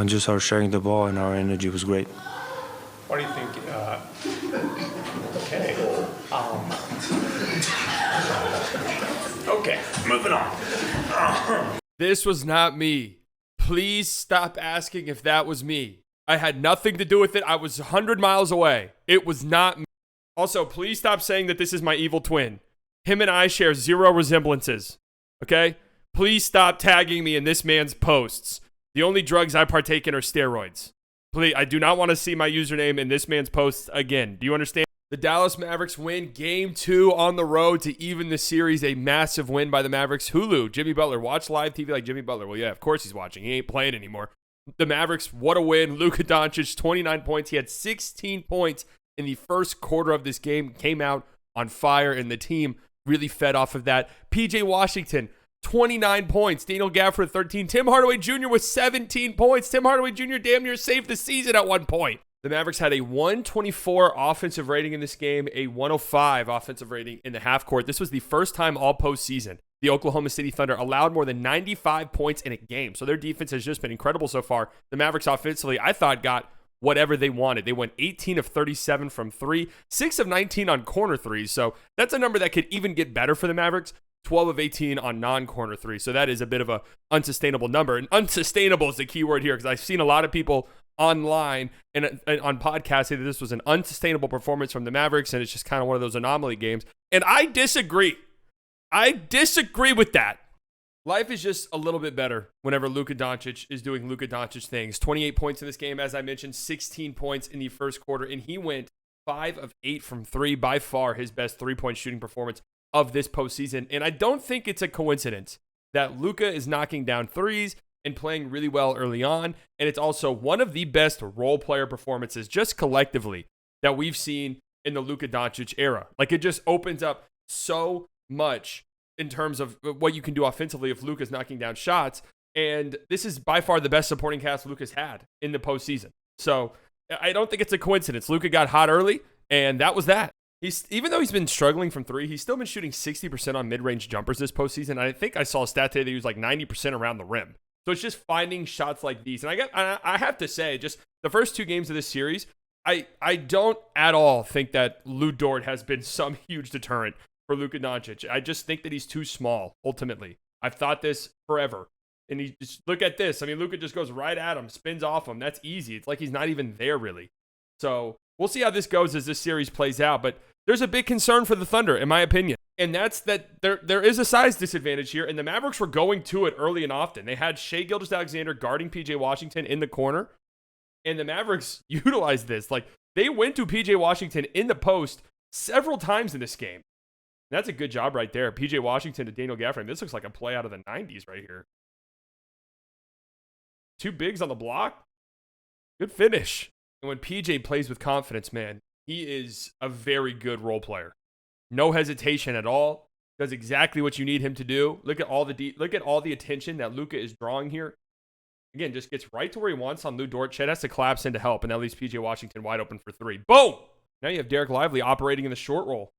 Just our sharing the ball and our energy was great. What do you think? Okay. Okay, moving on. This was not me. Please stop asking if that was me. I had nothing to do with it. I was 100 miles away. It was not me. Also, please stop saying that this is my evil twin. Him and I share zero resemblances. Okay? Please stop tagging me in this man's posts. The only drugs I partake in are steroids. Please, I do not want to see my username in this man's posts again. Do you understand? The Dallas Mavericks win Game 2 on the road to even the series. A massive win by the Mavericks. Hulu, Jimmy Butler. Watch live TV like Jimmy Butler. Well, yeah, of course he's watching. He ain't playing anymore. The Mavericks, what a win. Luka Doncic, 29 points. He had 16 points in the first quarter of this game. Came out on fire, and the team really fed off of that. PJ Washington, 29 points. Daniel Gafford, 13. Tim Hardaway Jr. with 17 points. Tim Hardaway Jr. damn near saved the season at one point. The Mavericks had a 124 offensive rating in this game, a 105 offensive rating in the half court. This was the first time all postseason the Oklahoma City Thunder allowed more than 95 points in a game. So their defense has just been incredible so far. The Mavericks offensively, I thought, got whatever they wanted. They went 18 of 37 from three, 6 of 19 on corner threes. So that's a number that could even get better for the Mavericks. 12 of 18 on non-corner threes. So that is a bit of a unsustainable number. And unsustainable is the key word here, because I've seen a lot of people online and on podcasts say that this was an unsustainable performance from the Mavericks, and it's just kind of one of those anomaly games. And I disagree. I disagree with that. Life is just a little bit better whenever Luka Doncic is doing Luka Doncic things. 28 points in this game, as I mentioned, 16 points in the first quarter, and he went 5 of 8 from 3, by far his best three-point shooting performance of this postseason. And I don't think it's a coincidence that Luka is knocking down threes and playing really well early on. And it's also one of the best role player performances just collectively that we've seen in the Luka Doncic era. Like, it just opens up so much in terms of what you can do offensively if Luka's knocking down shots. And this is by far the best supporting cast Luka's had in the postseason. So I don't think it's a coincidence. Luka got hot early, and that was that. Even though he's been struggling from three, he's still been shooting 60% on mid-range jumpers this postseason. I think I saw a stat today that he was like 90% around the rim. So it's just finding shots like these. And I have to say, just the first two games of this series, I don't at all think that Lou Dort has been some huge deterrent for Luka Doncic. I just think that he's too small, ultimately. I've thought this forever. And he just look at this. I mean, Luka just goes right at him, spins off him. That's easy. It's like he's not even there, really. So we'll see how this goes as this series plays out. But there's a big concern for the Thunder, in my opinion. And that's that there is a size disadvantage here. And the Mavericks were going to it early and often. They had Shai Gilgeous-Alexander guarding PJ Washington in the corner. And the Mavericks utilized this. Like, they went to PJ Washington in the post several times in this game. And that's a good job right there. PJ Washington to Daniel Gafford. This looks like a play out of the 90s right here. Two bigs on the block. Good finish. And when PJ plays with confidence, man, he is a very good role player. No hesitation at all. Does exactly what you need him to do. Look at all the attention that Luka is drawing here. Again, just gets right to where he wants on Lou Dort. Chet has to collapse in to help, and that leaves PJ Washington wide open for three. Boom! Now you have Derrick Lively operating in the short roll.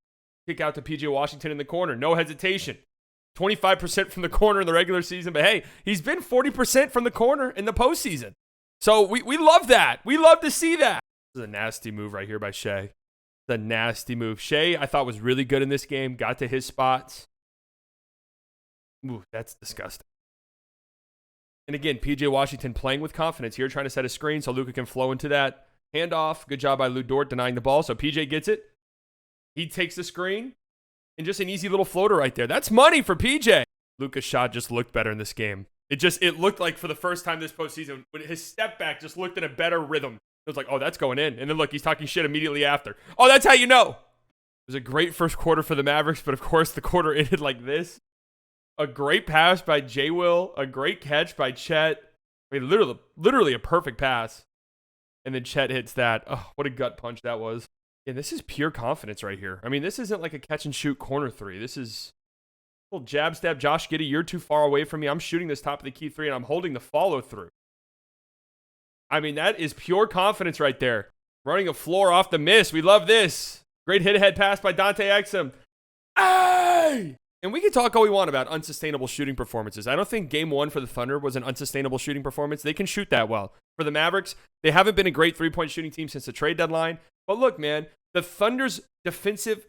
Kick out to PJ Washington in the corner. No hesitation. 25% from the corner in the regular season, but hey, he's been 40% from the corner in the postseason. So we love that. We love to see that. This is a nasty move right here by Shai. The nasty move. Shai, I thought, was really good in this game. Got to his spots. Ooh, that's disgusting. And again, PJ Washington playing with confidence here, trying to set a screen so Luka can flow into that handoff. Good job by Lou Dort denying the ball. So PJ gets it. He takes the screen. And just an easy little floater right there. That's money for PJ. Luka's shot just looked better in this game. It looked like for the first time this postseason, when his step back just looked in a better rhythm. It was like, oh, that's going in. And then look, he's talking shit immediately after. Oh, that's how you know. It was a great first quarter for the Mavericks, but of course the quarter ended like this. A great pass by J. Will. A great catch by Chet. I mean, literally a perfect pass. And then Chet hits that. Oh, what a gut punch that was. Yeah, this is pure confidence right here. I mean, this isn't like a catch and shoot corner three. This is a little jab stab. Josh Giddey, you're too far away from me. I'm shooting this top of the key three, and I'm holding the follow through. I mean, that is pure confidence right there. Running a floor off the miss. We love this. Great hit ahead pass by Dante Exum. Hey! And we can talk all we want about unsustainable shooting performances. I don't think game 1 for the Thunder was an unsustainable shooting performance. They can shoot that well. For the Mavericks, they haven't been a great three-point shooting team since the trade deadline. But look, man, the Thunder's defensive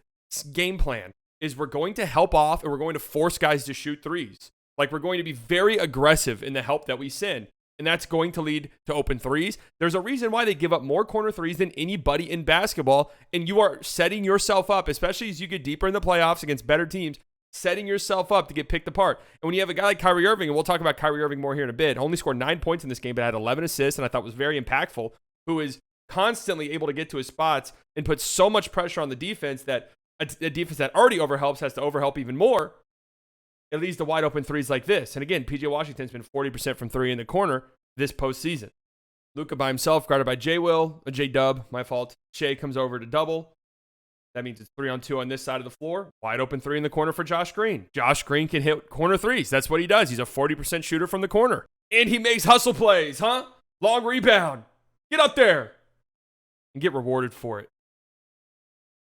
game plan is we're going to help off and we're going to force guys to shoot threes. Like, we're going to be very aggressive in the help that we send. And that's going to lead to open threes. There's a reason why they give up more corner threes than anybody in basketball. And you are setting yourself up, especially as you get deeper in the playoffs against better teams, setting yourself up to get picked apart. And when you have a guy like Kyrie Irving, and we'll talk about Kyrie Irving more here in a bit, only scored 9 points in this game, but had 11 assists, and I thought was very impactful, who is constantly able to get to his spots and put so much pressure on the defense that a defense that already overhelps has to overhelp even more. It leads to wide open threes like this. And again, PJ Washington's been 40% from three in the corner this postseason. Luka by himself, guarded by J-Dub, my fault. Shea comes over to double. That means it's 3-on-2 on this side of the floor. Wide open three in the corner for Josh Green. Josh Green can hit corner threes. That's what he does. He's a 40% shooter from the corner. And he makes hustle plays, huh? Long rebound. Get up there and get rewarded for it.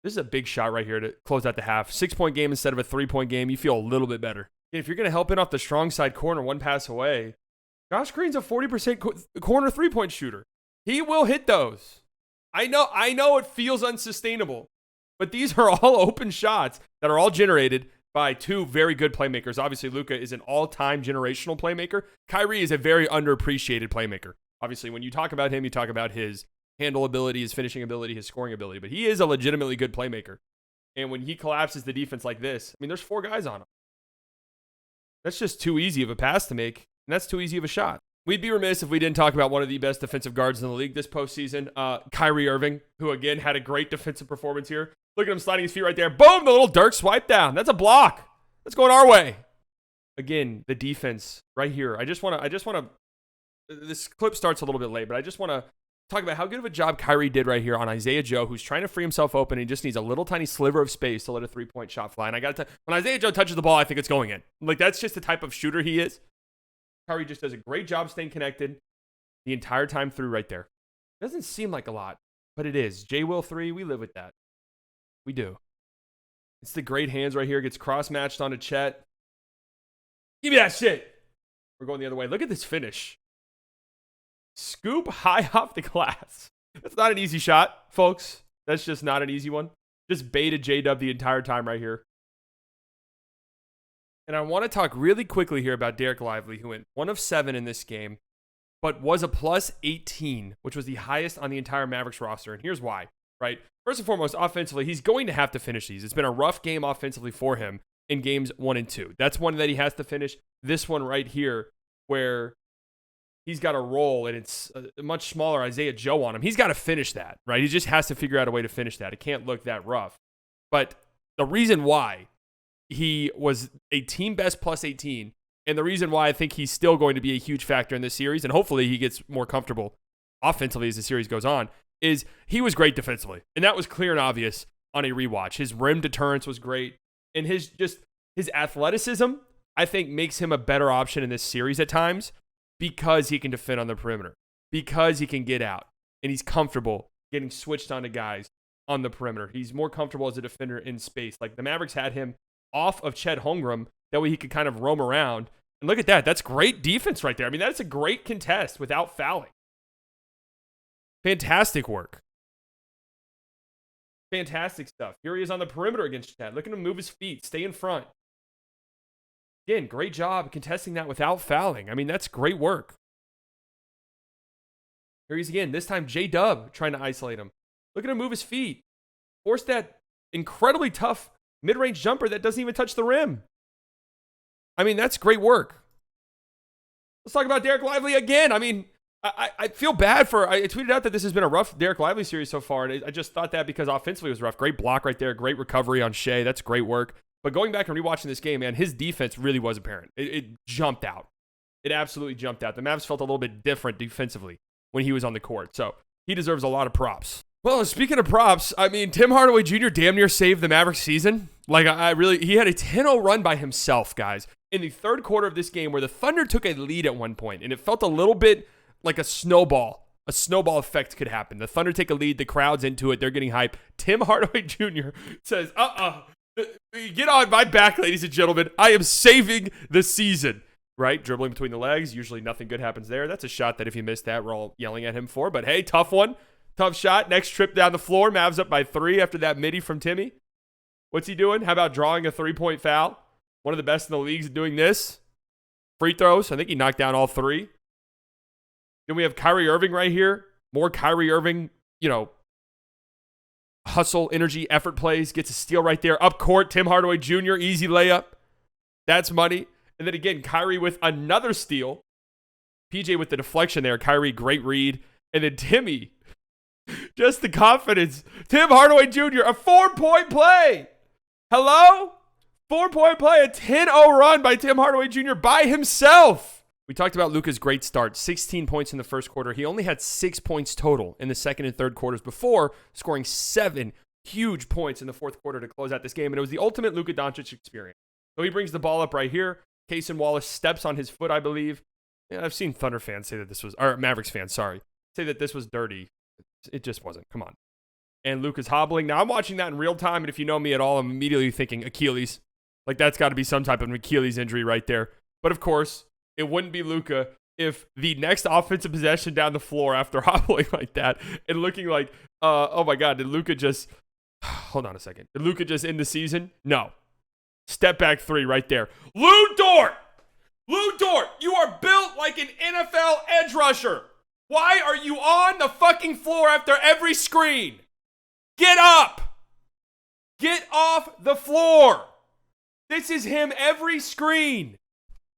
This is a big shot right here to close out the half. 6-point game instead of a 3-point game. You feel a little bit better. If you're going to help in off the strong side corner, one pass away, Josh Green's a 40% corner 3-point shooter. He will hit those. I know it feels unsustainable, but these are all open shots that are all generated by two very good playmakers. Obviously, Luka is an all-time generational playmaker. Kyrie is a very underappreciated playmaker. Obviously, when you talk about him, you talk about his handle ability, his finishing ability, his scoring ability, but he is a legitimately good playmaker. And when he collapses the defense like this, I mean, there's 4 guys on him. That's just too easy of a pass to make, and that's too easy of a shot. We'd be remiss if we didn't talk about one of the best defensive guards in the league this postseason, Kyrie Irving, who again had a great defensive performance here. Look at him sliding his feet right there. Boom, the little Dirk swipe down. That's a block. That's going our way. Again, the defense right here. I just want to, this clip starts a little bit late, but I just want to talk about how good of a job Kyrie did right here on Isaiah Joe, who's trying to free himself open. He just needs a little tiny sliver of space to let a 3-point shot fly. And I got to, when Isaiah Joe touches the ball, I think it's going in. Like, that's just the type of shooter he is. Kyrie just does a great job staying connected the entire time through right there. Doesn't seem like a lot, but it is. J-Will 3, we live with that. We do. It's the great hands right here. Gets cross-matched onto Chet. Give me that shit. We're going the other way. Look at this finish. Scoop high off the glass. That's not an easy shot, folks. That's just not an easy one. Just baited J-Dub the entire time right here. And I want to talk really quickly here about Derrick Lively, who went 1 of 7 in this game, but was a plus 18, which was the highest on the entire Mavericks roster. And here's why, right? First and foremost, offensively, he's going to have to finish these. It's been a rough game offensively for him in games 1 and 2. That's one that he has to finish. This one right here, where he's got a roll and it's a much smaller Isaiah Joe on him. He's got to finish that, right? He just has to figure out a way to finish that. It can't look that rough. But the reason why he was a team best plus 18, and the reason why I think he's still going to be a huge factor in this series, and hopefully he gets more comfortable offensively as the series goes on, is he was great defensively. And that was clear and obvious on a rewatch. His rim deterrence was great. And his athleticism, I think, makes him a better option in this series at times because he can defend on the perimeter, because he can get out, and he's comfortable getting switched onto guys on the perimeter. He's more comfortable as a defender in space. Like, the Mavericks had him off of Chet Holmgren. That way he could kind of roam around. And look at that. That's great defense right there. I mean, that's a great contest without fouling. Fantastic work. Fantastic stuff. Here he is on the perimeter against Chet. Look at him move his feet, stay in front. Again, great job contesting that without fouling. I mean, that's great work. Here he's again. This time, J-Dub trying to isolate him. Look at him move his feet. Force that incredibly tough mid-range jumper that doesn't even touch the rim. I mean, that's great work. Let's talk about Derrick Lively again. I mean, I feel bad for, I tweeted out that this has been a rough Derrick Lively series so far, and I just thought that because offensively it was rough. Great block right there, great recovery on Shea. That's great work. But going back and rewatching this game, man, his defense really was apparent. It jumped out. It absolutely jumped out. The Mavs felt a little bit different defensively when he was on the court. So he deserves a lot of props. Well, speaking of props, I mean, Tim Hardaway Jr. damn near saved the Mavericks season. Like, he had a 10-0 run by himself, guys, in the third quarter of this game where the Thunder took a lead at one point, and it felt a little bit like a snowball effect could happen. The Thunder take a lead, the crowd's into it, they're getting hype. Tim Hardaway Jr. says, Get on my back, ladies and gentlemen. I am saving the season. Right? Dribbling between the legs. Usually nothing good happens there. That's a shot that if you missed that, we're all yelling at him for. But hey, tough one. Tough shot. Next trip down the floor. Mavs up by 3 after that midi from Timmy. What's he doing? How about drawing a 3-point foul? One of the best in the league is doing this. Free throws. I think he knocked down all 3. Then we have Kyrie Irving right here. More Kyrie Irving, hustle, energy, effort plays. Gets a steal right there. Up court, Tim Hardaway Jr., easy layup. That's money. And then again, Kyrie with another steal. PJ with the deflection there. Kyrie, great read. And then Timmy, just the confidence. Tim Hardaway Jr., a 4-point play. Hello? 4-point play, a 10-0 run by Tim Hardaway Jr. by himself. We talked about Luka's great start. 16 points in the first quarter. He only had 6 points total in the second and third quarters before scoring 7 huge points in the fourth quarter to close out this game. And it was the ultimate Luka Doncic experience. So he brings the ball up right here. Cason Wallace steps on his foot, I believe. Yeah, I've seen Thunder fans say that this was, or Mavericks fans, sorry, say that this was dirty. It just wasn't. Come on. And Luka's hobbling. Now, I'm watching that in real time, and if you know me at all, I'm immediately thinking Achilles. Like, that's got to be some type of Achilles injury right there. But, of course, it wouldn't be Luka if the next offensive possession down the floor after hobbling like that and looking like, oh, my God, did Luka just, hold on a second. Did Luka just end the season? No. Step back 3 right there. Lou Dort! Lou Dort, you are built like an NFL edge rusher. Why are you on the fucking floor after every screen? Get up! Get off the floor! This is him every screen.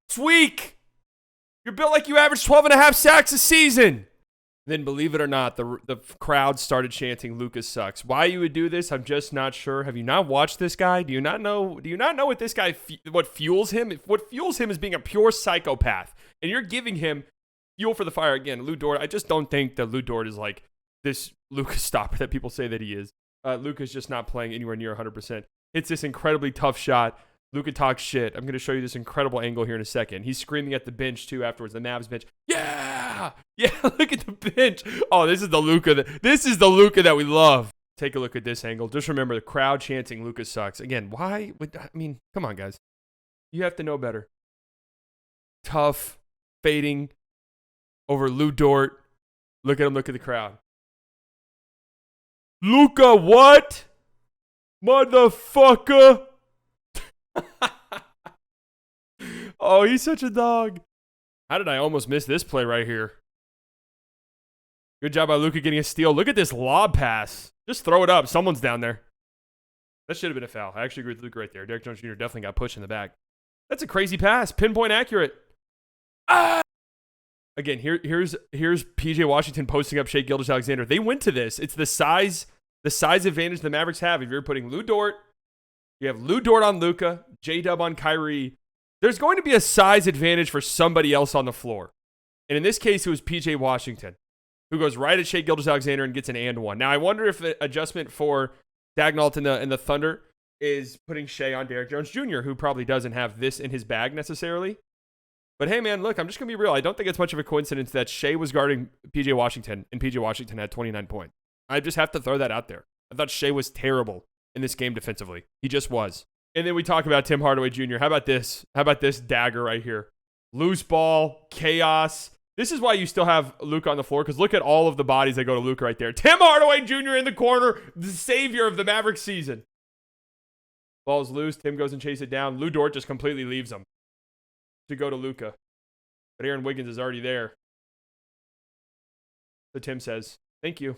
It's weak. You're built like you average 12 and a half sacks a season. Then, believe it or not, the crowd started chanting, "Luka sucks." Why you would do this, I'm just not sure. Have you not watched this guy? Do you not know what this guy, what fuels him? What fuels him is being a pure psychopath. And you're giving him fuel for the fire. Again, Lou Dort, I just don't think that Lou Dort is like this Luka stopper that people say that he is. Luka's just not playing anywhere near 100%. It's this incredibly tough shot. Luka talks shit. I'm going to show you this incredible angle here in a second. He's screaming at the bench, too, afterwards. The Mavs bench. Yeah! Yeah, look at the bench. Oh, this is the Luka that we love. Take a look at this angle. Just remember, the crowd chanting, "Luka sucks." Again, why? Come on, guys. You have to know better. Tough, fading over Lou Dort. Look at him. Look at the crowd. Luka, what? Motherfucker. Oh, he's such a dog. How did I almost miss this play right here? Good job by Luka getting a steal. Look at this lob pass. Just throw it up. Someone's down there. That should have been a foul. I actually agree with Luka right there. Derrick Jones Jr. definitely got pushed in the back. That's a crazy pass. Pinpoint accurate. Ah! Again, here's PJ Washington posting up Shai Gilgeous-Alexander. They went to this. It's the size advantage the Mavericks have. If you're putting Lou Dort, you have Lou Dort on Luka, J-Dub on Kyrie. There's going to be a size advantage for somebody else on the floor. And in this case, it was PJ Washington, who goes right at Shai Gilgeous-Alexander and gets an and one. Now, I wonder if the adjustment for Dagnall and the Thunder is putting Shai on Derrick Jones Jr., who probably doesn't have this in his bag necessarily. But hey, man, look, I'm just going to be real. I don't think it's much of a coincidence that Shai was guarding PJ Washington, and PJ Washington had 29 points. I just have to throw that out there. I thought Shai was terrible in this game defensively. He just was. And then we talk about Tim Hardaway Jr. How about this? How about this dagger right here? Loose ball, chaos. This is why you still have Luka on the floor, because look at all of the bodies that go to Luka right there. Tim Hardaway Jr. in the corner, the savior of the Mavericks season. Ball's loose. Tim goes and chases it down. Lou Dort just completely leaves him to go to Luka. But Aaron Wiggins is already there. So Tim says, "Thank you."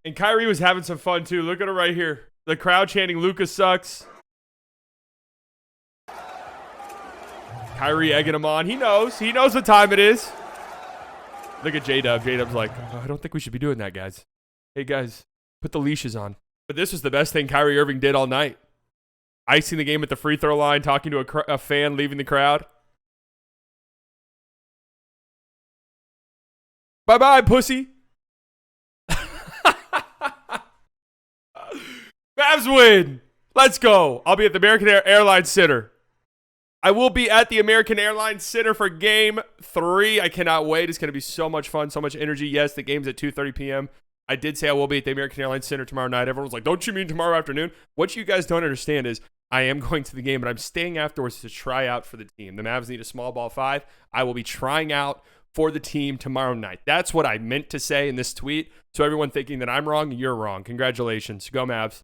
And Kyrie was having some fun too. Look at him right here. The crowd chanting, "Luka sucks." Kyrie egging him on. He knows what time it is. Look at J-Dub. J-Dub's like, "I don't think we should be doing that, guys. Hey, guys, put the leashes on." But this was the best thing Kyrie Irving did all night. Icing the game at the free throw line, talking to a fan leaving the crowd. Bye-bye, pussy. Mavs win. Let's go. I'll be at the American Airlines Center. I will be at the American Airlines Center for Game 3. I cannot wait. It's going to be so much fun, so much energy. Yes, the game's at 2:30 p.m. I did say I will be at the American Airlines Center tomorrow night. Everyone was like, don't you mean tomorrow afternoon? What you guys don't understand is I am going to the game, but I'm staying afterwards to try out for the team. The Mavs need a small ball 5. I will be trying out for the team tomorrow night. That's what I meant to say in this tweet. So everyone thinking that I'm wrong, you're wrong. Congratulations. Go Mavs.